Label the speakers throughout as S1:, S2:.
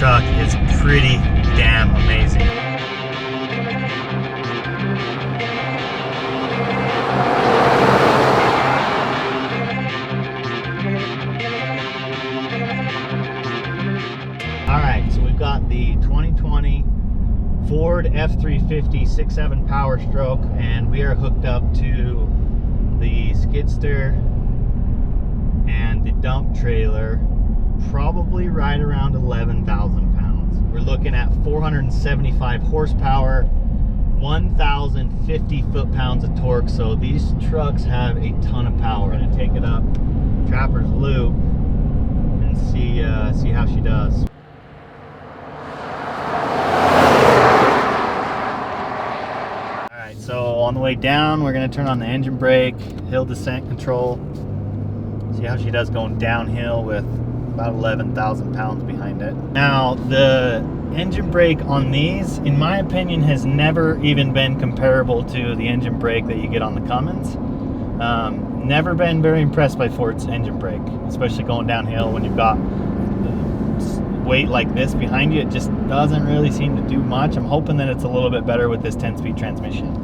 S1: truck is pretty damn amazing. Alright, so we've got the 2020 Ford F350 6.7 Powerstroke, and we are hooked up to the skidster and the dump trailer, probably right around 11,000 pounds. We're looking at 475 horsepower, 1,050 foot-pounds of torque, so these trucks have a ton of power. We're gonna take it up Trapper's Loop and see how she does. Alright, so on the way down, we're gonna turn on the engine brake, hill descent control, see how she does going downhill with about 11,000 pounds behind it. Now, the engine brake on these, in my opinion, has never even been comparable to the engine brake that you get on the Cummins. Never been very impressed by Ford's engine brake, especially going downhill when you've got weight like this behind you. It just doesn't really seem to do much. I'm hoping that it's a little bit better with this 10-speed transmission.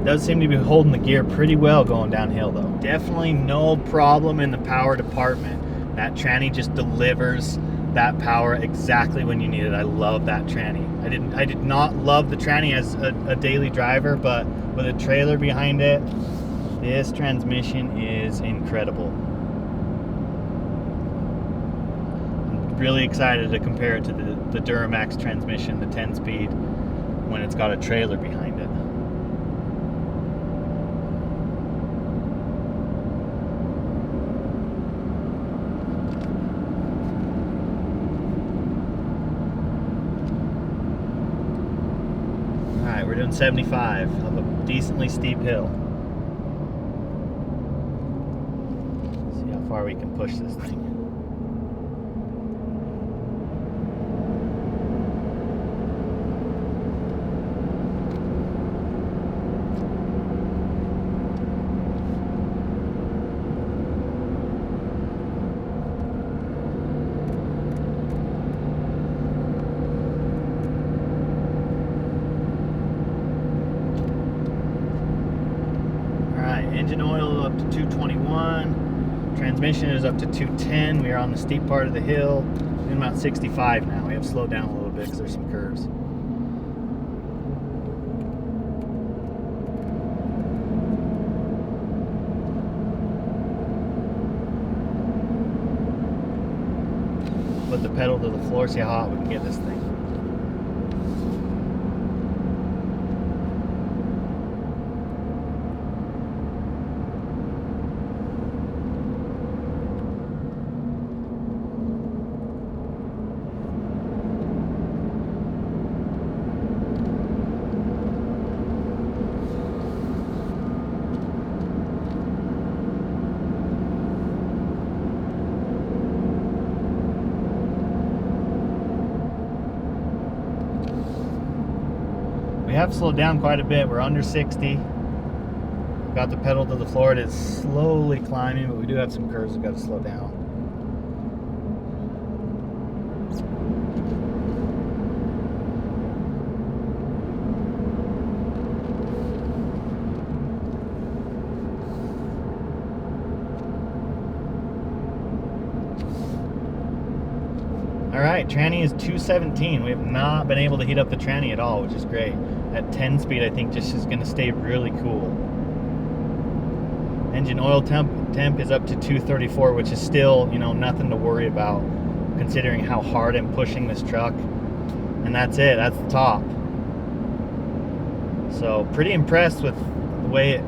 S1: Does seem to be holding the gear pretty well going downhill though. Definitely no problem in the power department. That tranny just delivers that power exactly when you need it. I love that tranny. I did not love the tranny as a daily driver, but with a trailer behind it, this transmission is incredible. I'm really excited to compare it to the Duramax transmission, the 10-speed, when it's got a trailer behind it. Alright, we're doing 75 up a decently steep hill. See how far we can push this thing. Engine oil up to 221, transmission is up to 210. We are on the steep part of the hill, doing about 65 now. We have slowed down a little bit because there's some curves. Put the pedal to the floor, see how hot we can get this thing. We have slowed down quite a bit. We're under 60. Got the pedal to the floor. It is slowly climbing, but we do have some curves we've got to slow down. Alright, tranny is 217. We have not been able to heat up the tranny at all, which is great. At 10 speed, I think just is going to stay really cool. Engine oil temp is up to 234, which is still, you know, nothing to worry about considering how hard I'm pushing this truck. And that's it, that's the top. So pretty impressed with the way it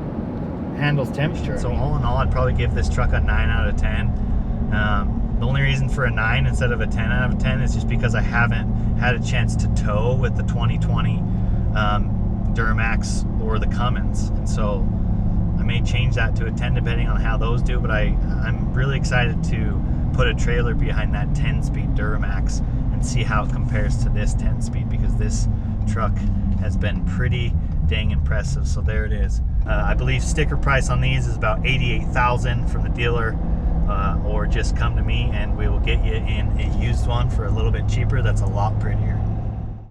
S1: handles temperature. So all in all, I'd probably give this truck a 9 out of 10. The only reason for a 9 instead of a 10 out of 10 is just because I haven't had a chance to tow with the 2020 Duramax or the Cummins, and so I may change that to a 10 depending on how those do, but I'm really excited to put a trailer behind that 10-speed Duramax and see how it compares to this 10-speed, because this truck has been pretty dang impressive. So there it is. I believe sticker price on these is about $88,000 from the dealer. or just come to me and we will get you in a used one for a little bit cheaper that's a lot prettier.